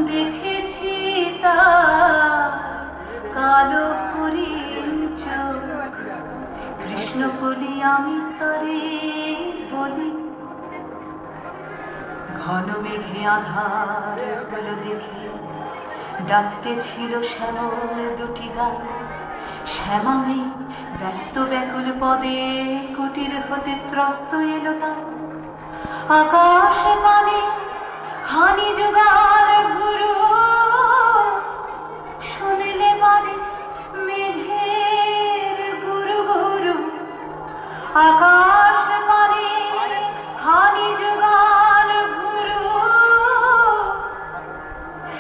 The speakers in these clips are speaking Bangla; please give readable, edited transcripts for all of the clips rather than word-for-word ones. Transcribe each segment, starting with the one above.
দেখেছি তার কালো হরিণ চোখ। কৃষ্ণ বলি আমি তারে বলি। ঘন মেঘে আধার হলো দেখে ডাকতে ছিল শ্যামল দুটি গান। শ্যামামে ব্যস্ত ব্যাকুল পদে কুটির হতে ত্রস্ত এলো তার। আকাশে পানে হানি জোগাল গুরু, শুনলে বারে মেঘের গুরু গুরু। আকাশ পানে হানি জোগাল গুরু,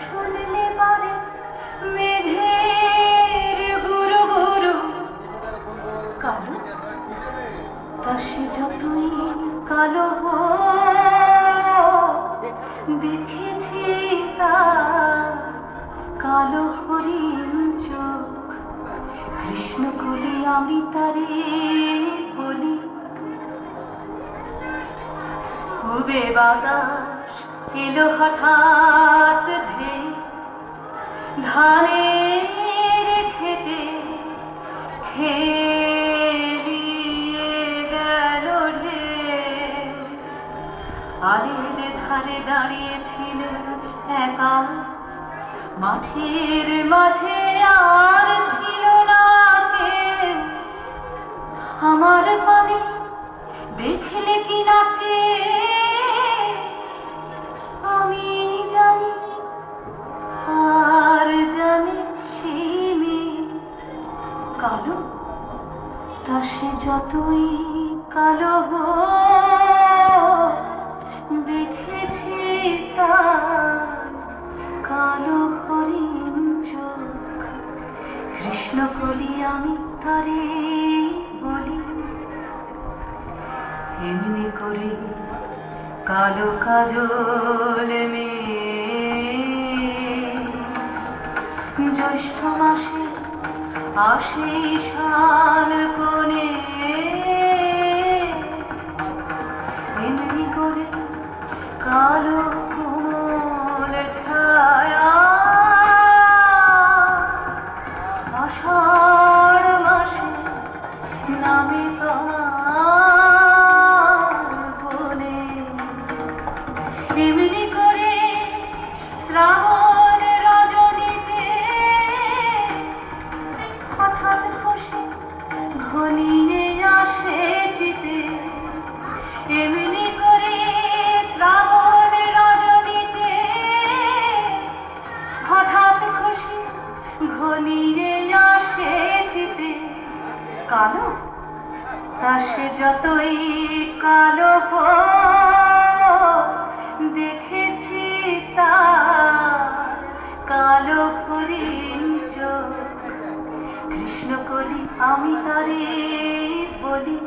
শুনলে বারে মেঘের গুরু গুরু। কালো তা সে যতই কালো দেখেছি তার কালো হরিণ চোখ। কৃষ্ণ কলি আমি তারে বলি। খুবে বাতাস এলো হঠাৎ ধে, ধানের খেতে খেলিয়ে গেল ঢে। আলের ধারে দাঁড়িয়েছিলেন একা, মাঠের মাঝে আর ছিল না কেউ। আমার পানে দেখলে কি নাচে আমি জানি, আর জানে সেই মেয়ে। কালো তা সে যতই কালো দেখেছি তার কালো হরিণ চোখ। কৃষ্ণ বলি আমি তারে বলি। এমনি করে কালো কাজল মেয়ে জ্যৈষ্ঠ মাসে আসে শাল কোণে। এমনি করে কালো কোমল ছায়া আষাঢ় মাসে নামে তোমার বনে। এমনি করে শ্রাবণ রজনীতে হঠাৎ খুশি ঘনিয়ে আসে চিতে। এমনি করে শ্রাবণ রজনীতে হঠাৎ খুশি ঘনিয়ে আসে চিতে। কালো তা সে যতই কালো দেখেছি তার কালো হরিণ চোখ। কৃষ্ণ কলি আমি তারে বলি।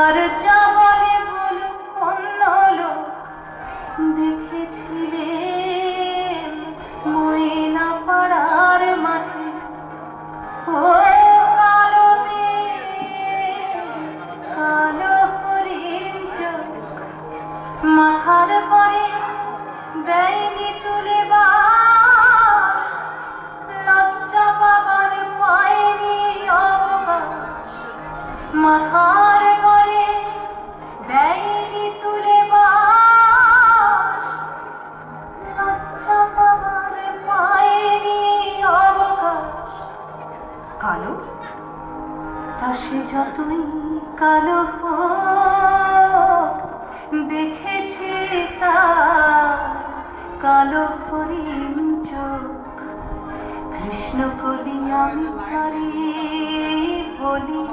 আর যা বলে বলো অন্য লোক দেখেছিলে ময়না পাড়ার মাঠে। ও কালো মেয়ে কালো হরিণ চোখ, মাথার পরে দেয়নি তুলে বাস। লজ্জা পাবার পায়নি অবকাশ। মাথার পরে দেয়নি তুলে বাস। লজ্জা পাবার পায়নি অবকাশ। কালো তা সে যতই কালো দেখেছি তার কালো হরিণ চোখ। কৃষ্ণ বলি আমি তারে বলি।